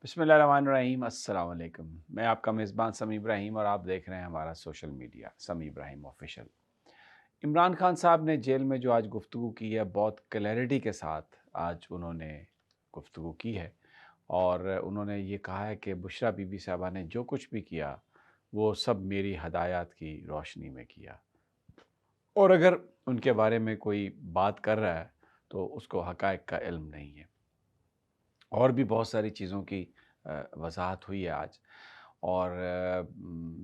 बिस्मिल्लाहिर्रहमानिर्रहीम। अस्सलाम वालेकुम। मैं आपका मेज़बान समी इब्राहिम और आप देख रहे हैं हमारा सोशल मीडिया समी इब्राहिम ऑफिशियल। इमरान खान साहब ने जेल में जो आज गुफ्तगू की है, बहुत क्लैरिटी के साथ आज उन्होंने गुफ्तगू की है और उन्होंने ये कहा है कि बुशरा बीबी साहबा ने जो कुछ भी किया वो सब मेरी हदायत की रोशनी में किया, और अगर उनके बारे में कोई बात कर रहा है तो उसको हक़ाइक़ का इल्म नहीं है। और भी बहुत सारी चीज़ों की वजाहत हुई है आज। और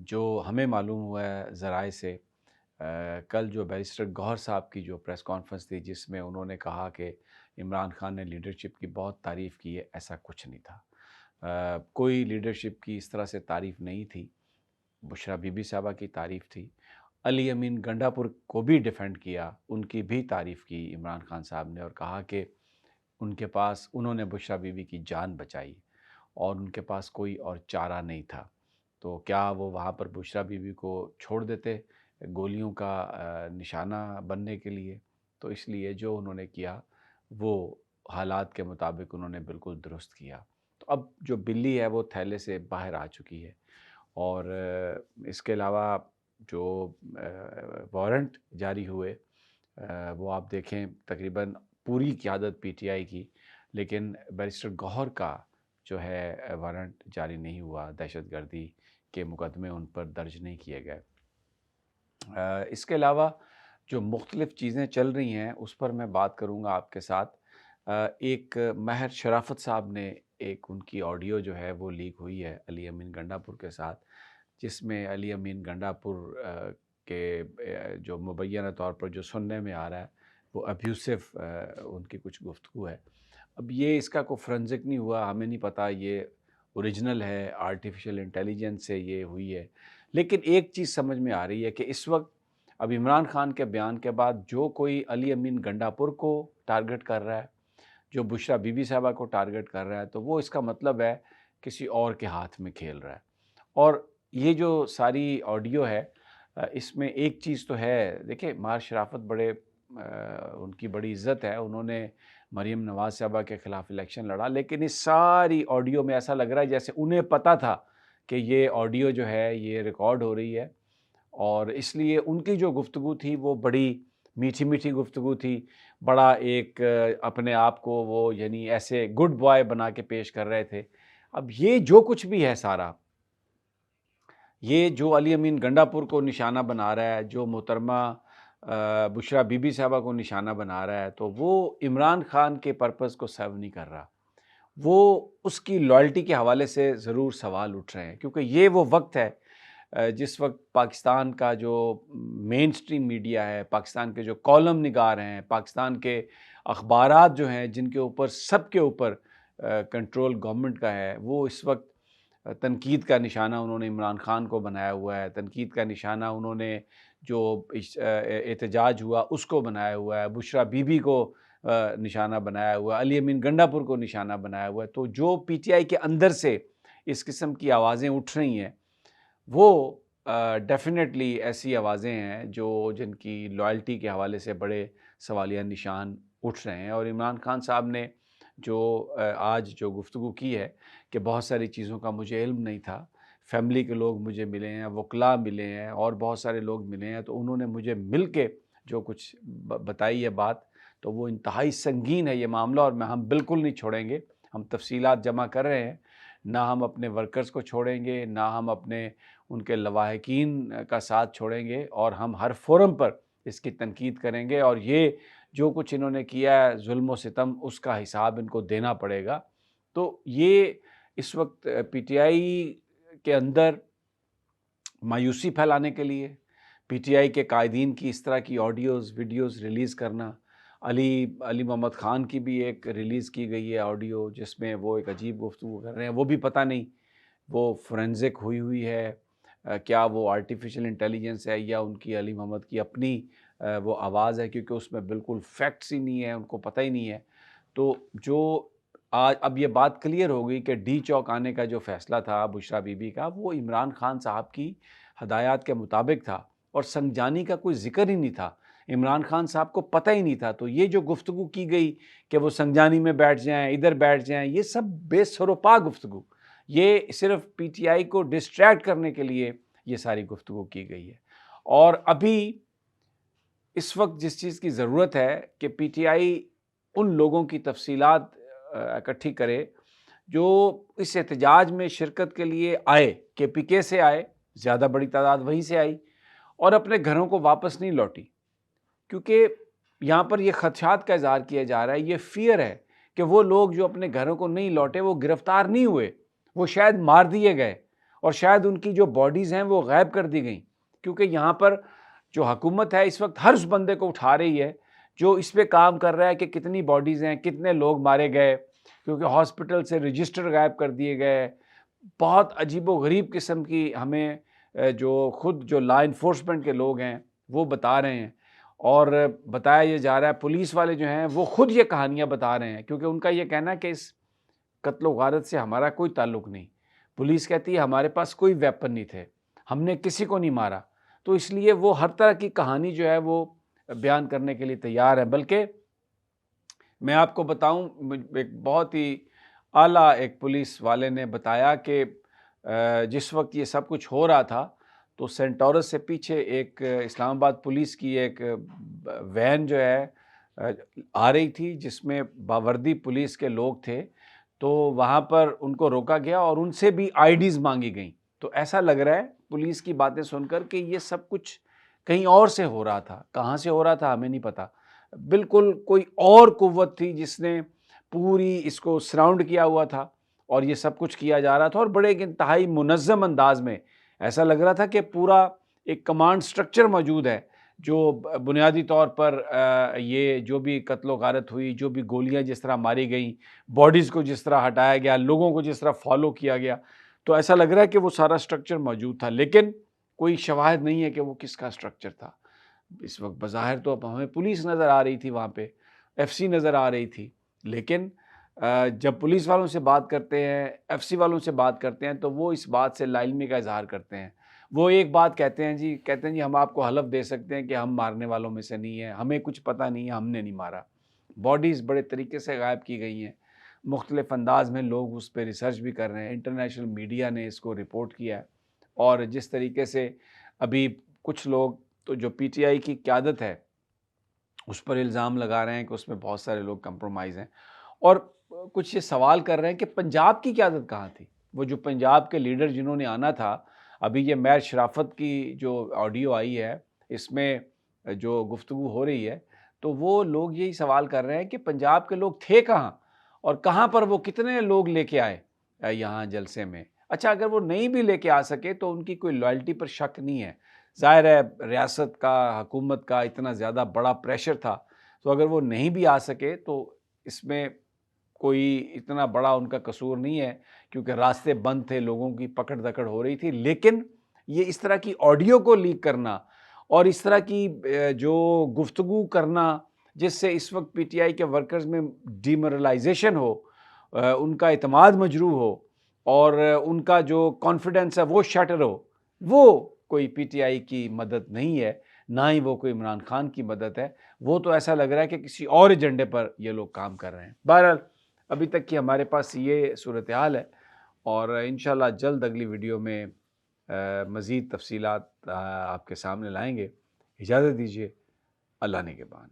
जो हमें मालूम हुआ है ज़राए से, कल जो बैरिस्टर गौहर साहब की जो प्रेस कॉन्फ्रेंस थी जिसमें उन्होंने कहा कि इमरान खान ने लीडरशिप की बहुत तारीफ़ की है, ऐसा कुछ नहीं था। कोई लीडरशिप की इस तरह से तारीफ़ नहीं थी। बुशरा बीबी साहबा की तारीफ़ थी। अली अमीन गंडापुर को भी डिफेंड किया, उनकी भी तारीफ़ की इमरान खान साहब ने और कहा कि उनके पास उन्होंने बुशरा बीबी की जान बचाई और उनके पास कोई और चारा नहीं था। तो क्या वो वहाँ पर बुशरा बीबी को छोड़ देते गोलियों का निशाना बनने के लिए? तो इसलिए जो उन्होंने किया वो हालात के मुताबिक उन्होंने बिल्कुल दुरुस्त किया। तो अब जो बिल्ली है वो थैले से बाहर आ चुकी है। और इसके अलावा जो वारंट जारी हुए, वो आप देखें तकरीबन पूरी क़यादत पीटीआई की, लेकिन बैरिस्टर गौहर का जो है वारंट जारी नहीं हुआ, दहशतगर्दी के मुकदमे उन पर दर्ज नहीं किए गए। इसके अलावा जो मुख्तलिफ़ चीज़ें चल रही हैं उस पर मैं बात करूँगा आपके साथ। एक महर शराफत साहब ने एक उनकी ऑडियो जो है वो लीक हुई है अली अमीन गंडापुर के साथ, जिसमें अली अमीन गंडापुर जो मुबैना तौर पर जो सुनने में आ रहा है वो अब्यूसिव उनकी कुछ गुफ्तगू है। अब ये इसका कोई फोरेंसिक नहीं हुआ, हमें नहीं पता ये ओरिजिनल है, आर्टिफिशियल इंटेलिजेंस से ये हुई है। लेकिन एक चीज़ समझ में आ रही है कि इस वक्त अब इमरान खान के बयान के बाद जो कोई अली अमीन गंडापुर को टारगेट कर रहा है, जो बुशरा बीबी साहबा को टारगेट कर रहा है, तो वो इसका मतलब है किसी और के हाथ में खेल रहा है। और ये जो सारी ऑडियो है, इसमें एक चीज़ तो है, देखिए मार शराफत बड़े उनकी बड़ी इज़्ज़त है, उन्होंने मरीम नवाज़ साहबा के ख़िलाफ़ इलेक्शन लड़ा, लेकिन इस सारी ऑडियो में ऐसा लग रहा है जैसे उन्हें पता था कि ये ऑडियो जो है ये रिकॉर्ड हो रही है, और इसलिए उनकी जो गुफ्तगू थी वो बड़ी मीठी-मीठी गुफ्तगू थी। बड़ा एक अपने आप को वो यानी ऐसे गुड बॉय बना के पेश कर रहे थे। अब ये जो कुछ भी है सारा, ये जो अली अमीन गंडापुर को निशाना बना रहा है, जो मोहतरमा बुशरा बीबी साहबा को निशाना बना रहा है, तो वो इमरान खान के पर्पज़ को सर्व नहीं कर रहा। वो उसकी लॉयल्टी के हवाले से ज़रूर सवाल उठ रहे हैं, क्योंकि ये वो वक्त है जिस वक्त पाकिस्तान का जो मेन स्ट्रीम मीडिया है, पाकिस्तान के जो कॉलम निगार हैं, पाकिस्तान के अखबारात जो हैं जिनके ऊपर सबके ऊपर कंट्रोल गवर्नमेंट का है, वो इस वक्त तनकीद का निशाना उन्होंने इमरान खान को बनाया हुआ है। तनकीद का निशाना उन्होंने जो एहतजाज हुआ उसको बनाया हुआ है, बुशरा बीबी को निशाना बनाया हुआ है, अली अमीन गंडापुर को निशाना बनाया हुआ है। तो जो पीटीआई के अंदर से इस किस्म की आवाज़ें उठ रही हैं, वो डेफ़िनेटली ऐसी आवाज़ें हैं जो जिनकी लॉयल्टी के हवाले से बड़े सवालिया निशान उठ रहे हैं। और इमरान खान साहब ने जो आज जो गुफ्तगू की है कि बहुत सारी चीज़ों का मुझे इल्म नहीं था, फैमिली के लोग मुझे मिले हैं, वकला मिले हैं और बहुत सारे लोग मिले हैं, तो उन्होंने मुझे मिल के जो कुछ बताई है बात, तो वो इंतहाई संगीन है ये मामला, और हम बिल्कुल नहीं छोड़ेंगे। हम तफसीलात जमा कर रहे हैं, ना हम अपने वर्कर्स को छोड़ेंगे, ना हम अपने उनके लवाहिकीन का साथ छोड़ेंगे, और हम हर फोरम पर इसकी तनकीद करेंगे। और ये जो कुछ इन्होंने किया है जुल्म व सितम, उसका हिसाब इनको देना पड़ेगा। तो ये इस वक्त पीटीआई के अंदर मायूसी फैलाने के लिए, पीटीआई के कायदीन की इस तरह की ऑडियोज़ वीडियोज़ रिलीज़ करना, अली मोहम्मद ख़ान की भी एक रिलीज़ की गई है ऑडियो जिसमें वो एक अजीब गुफ्तगू कर रहे हैं, वो भी पता नहीं वो फोरेंसिक हुई है, क्या वो आर्टिफिशियल इंटेलिजेंस है या उनकी अली मोहम्मद की अपनी वो आवाज़ है, क्योंकि उसमें बिल्कुल फैक्ट्स ही नहीं है, उनको पता ही नहीं है। तो जो आज अब ये बात क्लियर हो गई कि डी चौक आने का जो फ़ैसला था बुशरा बीबी का, वो इमरान खान साहब की हदायत के मुताबिक था और संगजानी का कोई ज़िक्र ही नहीं था। इमरान खान साहब को पता ही नहीं था। तो ये जो गुफ्तगू की गई कि वो संगजानी में बैठ जाएँ, इधर बैठ जाएँ, ये सब बेसरोपा गुफ्तगू। یہ صرف پی ٹی آئی کو ڈسٹریکٹ کرنے کے لیے یہ ساری گفتگو کی گئی ہے۔ اور ابھی اس وقت جس چیز کی ضرورت ہے کہ پی ٹی آئی ان لوگوں کی تفصیلات اکٹھی کرے جو اس احتجاج میں شرکت کے لیے آئے، کے پی کے سے آئے، زیادہ بڑی تعداد وہیں سے آئی، اور اپنے گھروں کو واپس نہیں لوٹی، کیونکہ یہاں پر یہ خدشات کا اظہار کیا جا رہا ہے، یہ فیئر ہے کہ وہ لوگ جو اپنے گھروں کو نہیں لوٹے وہ گرفتار نہیں ہوئے، وہ شاید مار دیے گئے، اور شاید ان کی جو باڈیز ہیں وہ غائب کر دی گئیں، کیونکہ یہاں پر جو حکومت ہے اس وقت ہر اس بندے کو اٹھا رہی ہے جو اس پہ کام کر رہا ہے کہ کتنی باڈیز ہیں، کتنے لوگ مارے گئے، کیونکہ ہاسپٹل سے رجسٹر غائب کر دیے گئے۔ بہت عجیب و غریب قسم کی ہمیں جو خود جو لا انفورسمنٹ کے لوگ ہیں وہ بتا رہے ہیں، اور بتایا یہ جا رہا ہے پولیس والے جو ہیں وہ خود یہ کہانیاں بتا رہے ہیں، کیونکہ ان کا یہ کہنا ہے کہ اس قتل و غارت سے ہمارا کوئی تعلق نہیں۔ پولیس کہتی ہے ہمارے پاس کوئی ویپن نہیں تھے، ہم نے کسی کو نہیں مارا، تو اس لیے وہ ہر طرح کی کہانی جو ہے وہ بیان کرنے کے لیے تیار ہے۔ بلکہ میں آپ کو بتاؤں، ایک بہت ہی اعلیٰ ایک پولیس والے نے بتایا کہ جس وقت یہ سب کچھ ہو رہا تھا تو سینٹورس سے پیچھے ایک اسلام آباد پولیس کی ایک وین جو ہے آ رہی تھی جس میں باوردی پولیس کے لوگ تھے، تو وہاں پر ان کو روکا گیا اور ان سے بھی آئی ڈیز مانگی گئیں۔ تو ایسا لگ رہا ہے پولیس کی باتیں سن کر کہ یہ سب کچھ کہیں اور سے ہو رہا تھا، کہاں سے ہو رہا تھا ہمیں نہیں پتا، بالکل کوئی اور قوت تھی جس نے پوری اس کو سراؤنڈ کیا ہوا تھا اور یہ سب کچھ کیا جا رہا تھا، اور بڑے ایک انتہائی منظم انداز میں ایسا لگ رہا تھا کہ پورا ایک کمانڈ سٹرکچر موجود ہے جو بنیادی طور پر یہ جو بھی قتل و غارت ہوئی، جو بھی گولیاں جس طرح ماری گئیں، باڈیز کو جس طرح ہٹایا گیا، لوگوں کو جس طرح فالو کیا گیا، تو ایسا لگ رہا ہے کہ وہ سارا سٹرکچر موجود تھا، لیکن کوئی شواہد نہیں ہے کہ وہ کس کا سٹرکچر تھا۔ اس وقت بظاہر تو ہمیں پولیس نظر آ رہی تھی، وہاں پہ ایف سی نظر آ رہی تھی، لیکن جب پولیس والوں سے بات کرتے ہیں، ایف سی والوں سے بات کرتے ہیں، تو وہ اس بات سے لا علمی کا اظہار کرتے ہیں۔ وہ ایک بات کہتے ہیں جی ہم آپ کو حلف دے سکتے ہیں کہ ہم مارنے والوں میں سے نہیں ہیں، ہمیں کچھ پتہ نہیں ہے، ہم نے نہیں مارا۔ باڈیز بڑے طریقے سے غائب کی گئی ہیں، مختلف انداز میں لوگ اس پہ ریسرچ بھی کر رہے ہیں، انٹرنیشنل میڈیا نے اس کو رپورٹ کیا ہے، اور جس طریقے سے ابھی کچھ لوگ تو جو پی ٹی آئی کی قیادت ہے اس پر الزام لگا رہے ہیں کہ اس میں بہت سارے لوگ کمپرومائز ہیں، اور کچھ یہ سوال کر رہے ہیں کہ پنجاب کی قیادت کہاں تھی؟ وہ جو پنجاب کے لیڈر جنہوں نے آنا تھا، ابھی یہ میر شرافت کی جو آڈیو آئی ہے اس میں جو گفتگو ہو رہی ہے، تو وہ لوگ یہی سوال کر رہے ہیں کہ پنجاب کے لوگ تھے کہاں، اور کہاں پر وہ کتنے لوگ لے کے آئے یہاں جلسے میں۔ اچھا، اگر وہ نہیں بھی لے کے آ سکے تو ان کی کوئی لائلٹی پر شک نہیں ہے، ظاہر ہے ریاست کا، حکومت کا اتنا زیادہ بڑا پریشر تھا، تو اگر وہ نہیں بھی آ سکے تو اس میں کوئی اتنا بڑا ان کا قصور نہیں ہے، کیونکہ راستے بند تھے، لوگوں کی پکڑ دکڑ ہو رہی تھی۔ لیکن یہ اس طرح کی آڈیو کو لیک کرنا اور اس طرح کی جو گفتگو کرنا جس سے اس وقت پی ٹی آئی کے ورکرز میں ڈیمورلائزیشن ہو، ان کا اعتماد مجروح ہو، اور ان کا جو کانفیڈنس ہے وہ شٹر ہو، وہ کوئی پی ٹی آئی کی مدد نہیں ہے، نہ ہی وہ کوئی عمران خان کی مدد ہے۔ وہ تو ایسا لگ رہا ہے کہ کسی اور ایجنڈے پر یہ لوگ کام کر رہے ہیں۔ بہرحال ابھی تک کی ہمارے پاس یہ صورتحال ہے، اور انشاءاللہ جلد اگلی ویڈیو میں مزید تفصیلات آپ کے سامنے لائیں گے۔ اجازت دیجیے، اللہ نگہبان۔